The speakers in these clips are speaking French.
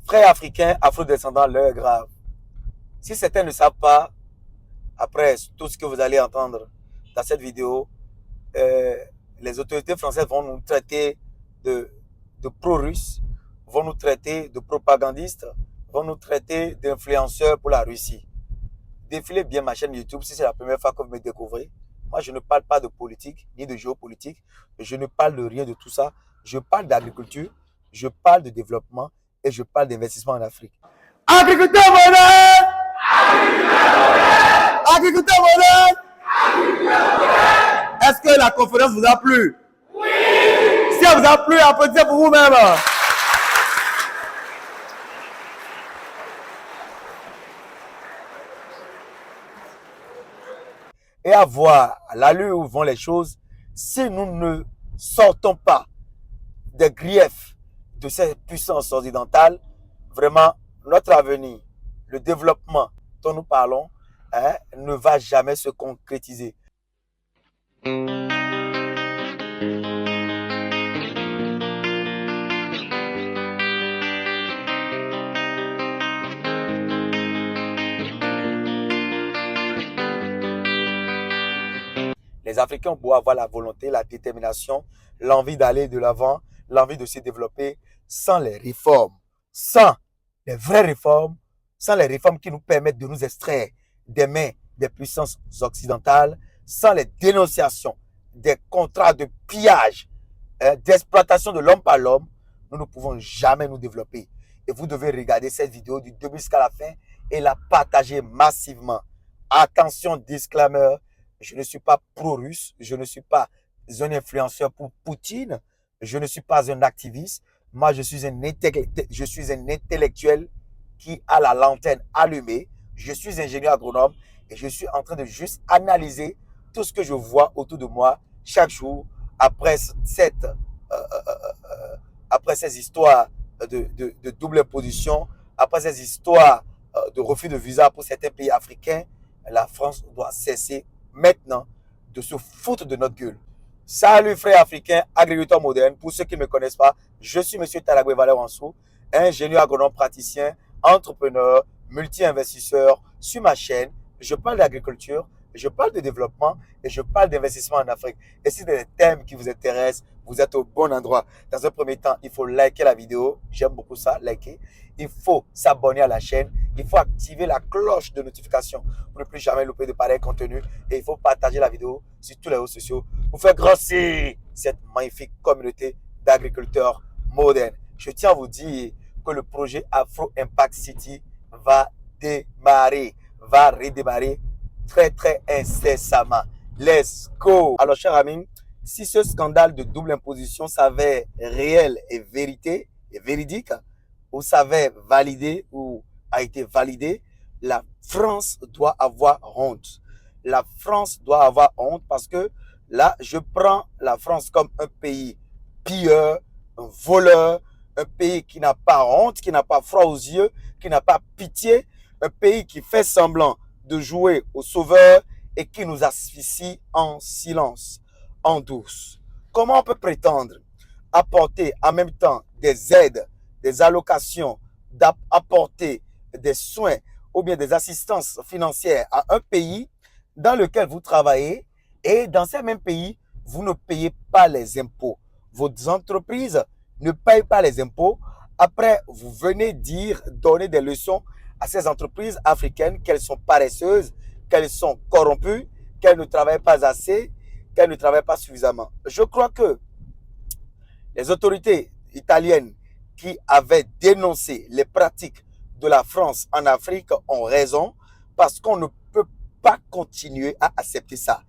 Frères africains, afro-descendants, l'heure est grave. Si certains ne savent pas, après tout ce que vous allez entendre dans cette vidéo, euh, les autorités françaises vont nous traiter de, de pro-russes, vont nous traiter de propagandistes, vont nous traiter d'influenceurs pour la Russie. Défilez bien ma chaîne YouTube si c'est la première fois que vous me découvrez. Moi, je ne parle pas de politique ni de géopolitique. Je ne parle de rien de tout ça. Je parle d'agriculture, je parle de développement et je parle d'investissement en Afrique. Agriculteur moderne! Agriculteur moderne! Est-ce que la conférence vous a plu? Oui! Si elle vous a plu, applaudissez pour vous-même. Et à voir l'allure où vont les choses, si nous ne sortons pas des griefs de ces puissances occidentales, vraiment, notre avenir, le développement dont nous parlons, ne va jamais se concrétiser. Les Africains ont beau avoir la volonté, la détermination, l'envie d'aller de l'avant, l'envie de se développer, sans les réformes, sans les vraies réformes, sans les réformes qui nous permettent de nous extraire des mains des puissances occidentales, sans les dénonciations des contrats de pillage, d'exploitation de l'homme par l'homme, nous ne pouvons jamais nous développer. Et vous devez regarder cette vidéo du début jusqu'à la fin et la partager massivement. Attention, disclaimer, je ne suis pas pro-russe, je ne suis pas un influenceur pour Poutine, je ne suis pas un activiste. Moi, je suis un intellectuel qui a la lanterne allumée. Je suis ingénieur agronome et je suis en train de juste analyser tout ce que je vois autour de moi chaque jour après ces histoires de double imposition, après ces histoires de refus de visa pour certains pays africains. La France doit cesser maintenant de se foutre de notre gueule. Salut frères africains, agriculteurs modernes. Pour ceux qui ne me connaissent pas, je suis M. Talagwe Valère-Wansou, ingénieur agronome praticien, entrepreneur, multi-investisseur. Sur ma chaîne, je parle d'agriculture, je parle de développement et je parle d'investissement en Afrique. Et si c'est des thèmes qui vous intéressent, vous êtes au bon endroit. Dans un premier temps, il faut liker la vidéo. J'aime beaucoup ça, liker. Il faut s'abonner à la chaîne. Il faut activer la cloche de notification pour ne plus jamais louper de pareils contenus. Et il faut partager la vidéo sur tous les réseaux sociaux pour faire grossir cette magnifique communauté d'agriculteurs modernes. Je tiens à vous dire que le projet Afro Impact City va démarrer, va redémarrer très incessamment. Let's go! Alors, chers amis, si ce scandale de double imposition s'avère réel et véridique, ou s'avère validé ou a été validé, la France doit avoir honte. La France doit avoir honte parce que là, je prends la France comme un pays pilleur, un voleur, un pays qui n'a pas honte, qui n'a pas froid aux yeux, qui n'a pas pitié, un pays qui fait semblant de jouer au sauveur et qui nous asphyxie en silence, en douce. Comment on peut prétendre apporter en même temps des aides, des allocations, d'apporter des soins ou bien des assistances financières à un pays dans lequel vous travaillez et dans ces mêmes pays, vous ne payez pas les impôts. Vos entreprises ne payent pas les impôts. Après, vous venez donner des leçons à ces entreprises africaines qu'elles sont paresseuses, qu'elles sont corrompues, qu'elles ne travaillent pas assez, qu'elles ne travaillent pas suffisamment. Je crois que les autorités italiennes qui avaient dénoncé les pratiques de la France en Afrique ont raison parce qu'on ne peut pas continuer à accepter ça.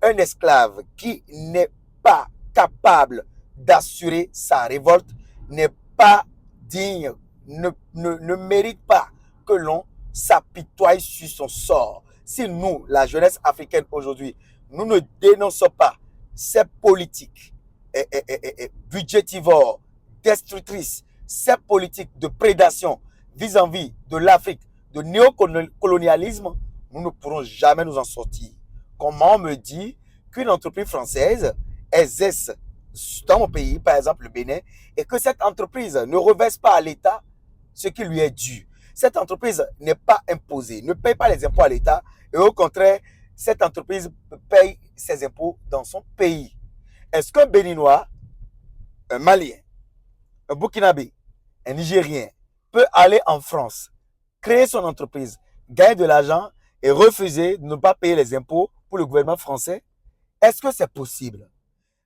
Un esclave qui n'est pas capable d'assurer sa révolte n'est pas digne, ne mérite pas que l'on s'apitoie sur son sort. Si nous, la jeunesse africaine aujourd'hui, nous ne dénonçons pas ces politiques budgétivores, destructrices, ces politiques de prédation vis-à-vis de l'Afrique, de néocolonialisme, nous ne pourrons jamais nous en sortir. Comment on me dit qu'une entreprise française exerce dans mon pays, par exemple le Bénin, et que cette entreprise ne reverse pas à l'État ce qui lui est dû. Cette entreprise n'est pas imposée, ne paye pas les impôts à l'État et au contraire, cette entreprise paye ses impôts dans son pays. Est-ce qu'un Béninois, un Malien, un Burkinabé, un Nigérien peut aller en France, créer son entreprise, gagner de l'argent et refuser de ne pas payer les impôts pour le gouvernement français? Est-ce que c'est possible?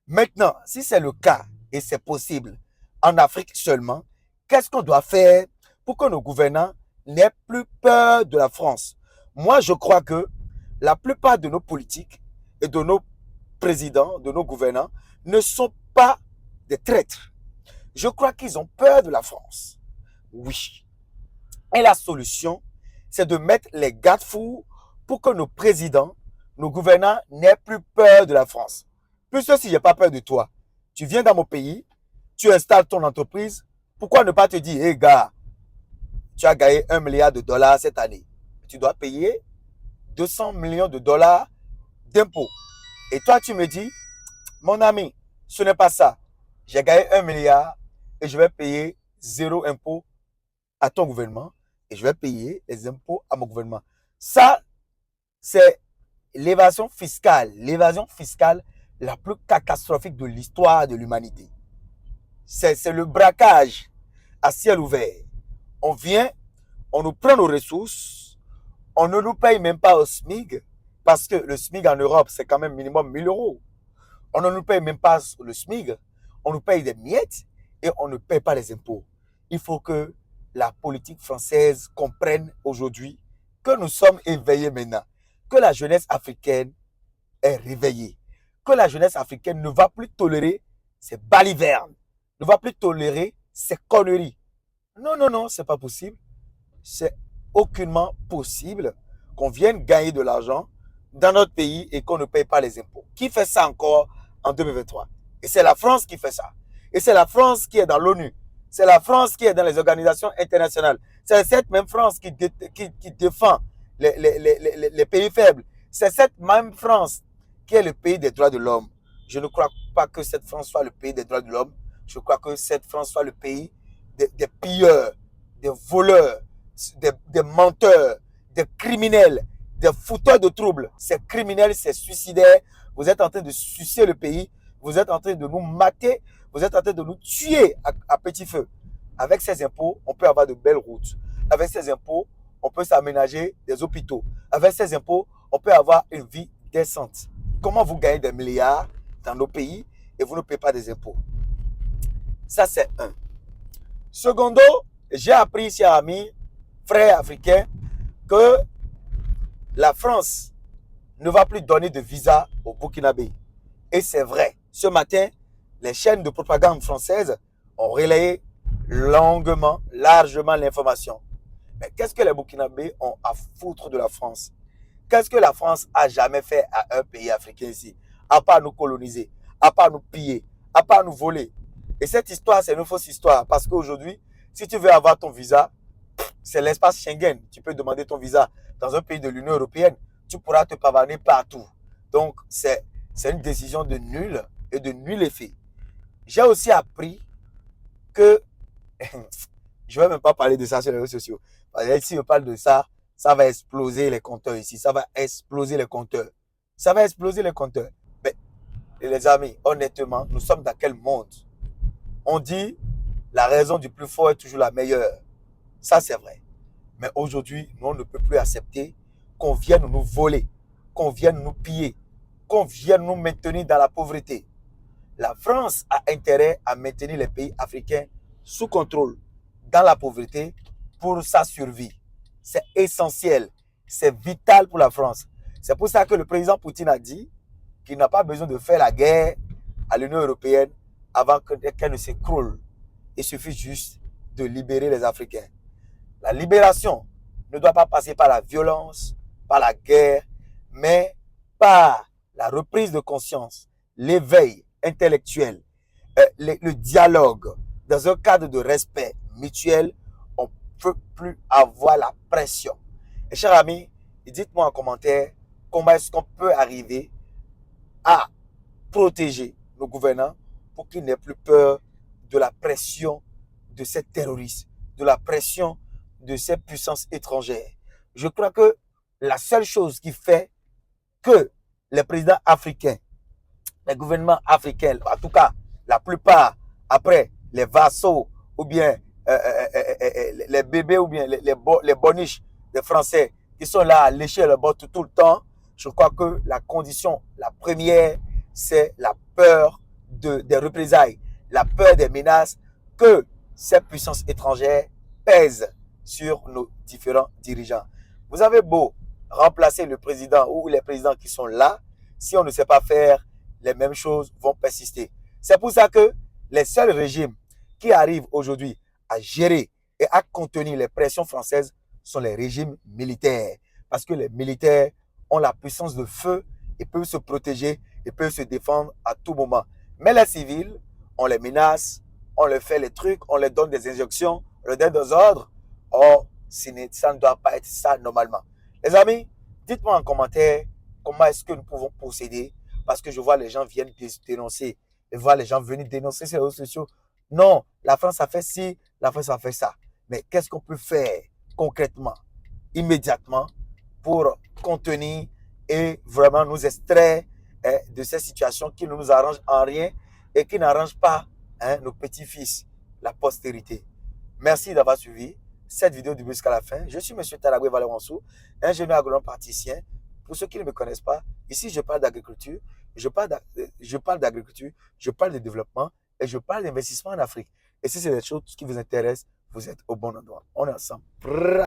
Maintenant, si c'est le cas et c'est possible en Afrique seulement, qu'est-ce qu'on doit faire pour que nos gouvernants n'aient plus peur de la France? Moi, je crois que la plupart de nos politiques et de nos présidents, de nos gouvernants, ne sont pas des traîtres. Je crois qu'ils ont peur de la France. Oui. Et la solution, c'est de mettre les garde-fous pour que nos présidents, nos gouvernants n'aient plus peur de la France. Puisque si je n'ai pas peur de toi, tu viens dans mon pays, tu installes ton entreprise, pourquoi ne pas te dire, hé gars, tu as gagné 1 milliard de dollars cette année. Tu dois payer 200 millions de dollars d'impôts. Et toi, tu me dis, mon ami, ce n'est pas ça. J'ai gagné 1 milliard et je vais payer 0 impôt à ton gouvernement et je vais payer les impôts à mon gouvernement. Ça, c'est l'évasion fiscale la plus catastrophique de l'histoire de l'humanité. C'est le braquage à ciel ouvert. On vient, on nous prend nos ressources, on ne nous paye même pas au SMIC, parce que le SMIC en Europe, c'est quand même minimum 1000 euros. On ne nous paye même pas le SMIC, on nous paye des miettes et on ne paye pas les impôts. Il faut que la politique française comprenne aujourd'hui que nous sommes éveillés maintenant, que la jeunesse africaine est réveillée, que la jeunesse africaine ne va plus tolérer ces balivernes, ne va plus tolérer ces conneries. Non, non, non, c'est pas possible. C'est aucunement possible qu'on vienne gagner de l'argent dans notre pays et qu'on ne paye pas les impôts. Qui fait ça encore en 2023? Et c'est la France qui fait ça. Et c'est la France qui est dans l'ONU. C'est la France qui est dans les organisations internationales. C'est cette même France qui défend les pays faibles. C'est cette même France qui est le pays des droits de l'homme. Je ne crois pas que cette France soit le pays des droits de l'homme. Je crois que cette France soit le pays des pilleurs, des voleurs, des menteurs, des criminels, des fouteurs de troubles. Ces criminels, ces suicidaires, vous êtes en train de sucer le pays, vous êtes en train de nous mater, vous êtes en train de nous tuer à petit feu. Avec ces impôts, on peut avoir de belles routes. Avec ces impôts, on peut s'aménager des hôpitaux. Avec ces impôts, on peut avoir une vie décente. Comment vous gagnez des milliards dans nos pays et vous ne payez pas des impôts? Ça, c'est un. Secondo, j'ai appris, chers amis, frères africains, que la France ne va plus donner de visa au Burkinabé. Et c'est vrai. Ce matin, les chaînes de propagande françaises ont relayé longuement, largement l'information. Mais qu'est-ce que les Burkinabés ont à foutre de la France? Qu'est-ce que la France a jamais fait à un pays africain ici? À part nous coloniser, à part nous piller, à part nous voler. Et cette histoire, c'est une fausse histoire. Parce qu'aujourd'hui, si tu veux avoir ton visa, c'est l'espace Schengen. Tu peux demander ton visa dans un pays de l'Union européenne. Tu pourras te pavaner partout. Donc, c'est une décision de nul et de nul effet. J'ai aussi appris que, je ne vais même pas parler de ça sur les réseaux sociaux. Parce que si je parle de ça, ça va exploser les compteurs ici. Ça va exploser les compteurs. Ça va exploser les compteurs. Mais, les amis, honnêtement, nous sommes dans quel monde? On dit, la raison du plus fort est toujours la meilleure. Ça, c'est vrai. Mais aujourd'hui, nous, on ne peut plus accepter qu'on vienne nous voler, qu'on vienne nous piller, qu'on vienne nous maintenir dans la pauvreté. La France a intérêt à maintenir les pays africains sous contrôle, dans la pauvreté, pour sa survie. C'est essentiel, c'est vital pour la France. C'est pour ça que le président Poutine a dit qu'il n'a pas besoin de faire la guerre à l'Union européenne avant qu'elle ne s'écroule. Il suffit juste de libérer les Africains. La libération ne doit pas passer par la violence, par la guerre, mais par la reprise de conscience, l'éveil intellectuel, le dialogue dans un cadre de respect mutuel. On ne peut plus avoir la pression. Et chers amis, dites-moi en commentaire comment est-ce qu'on peut arriver à protéger nos gouvernants pour qu'ils n'aient plus peur de la pression de ces terroristes, de la pression de ces puissances étrangères. Je crois que la seule chose qui fait que les présidents africains, les gouvernements africains, en tout cas la plupart, après les vassaux ou bien les bébés ou bien les boniches des Français qui sont là à lécher le bord tout le temps, je crois que la condition, la première, c'est la peur des représailles, la peur des menaces que ces puissances étrangères pèsent sur nos différents dirigeants. Vous avez beau remplacer le président ou les présidents qui sont là, si on ne sait pas faire, les mêmes choses vont persister. C'est pour ça que les seuls régimes qui arrivent aujourd'hui à gérer et à contenir les pressions françaises sont les régimes militaires. Parce que les militaires ont la puissance de feu et peuvent se protéger et peuvent se défendre à tout moment. Mais les civils, on les menace, on leur fait les trucs, on leur donne des injonctions, on leur donne des ordres. Or, ça ne doit pas être ça normalement. Les amis, dites-moi en commentaire comment est-ce que nous pouvons procéder, parce que je vois les gens viennent dénoncer, je vois les gens venir dénoncer sur les réseaux sociaux. Non, la France a fait ci, la France a fait ça. Mais qu'est-ce qu'on peut faire concrètement, immédiatement, pour contenir et vraiment nous extraire de ces situations qui ne nous arrangent en rien et qui n'arrangent pas nos petits-fils, la postérité. Merci d'avoir suivi cette vidéo du début jusqu'à la fin. Je suis M. Taraboué Valeransou, ingénieur agronome praticien. Pour ceux qui ne me connaissent pas, ici je parle d'agriculture, je parle d'agriculture, je parle de développement et je parle d'investissement en Afrique. Et si c'est des choses qui vous intéressent, vous êtes au bon endroit. On est ensemble.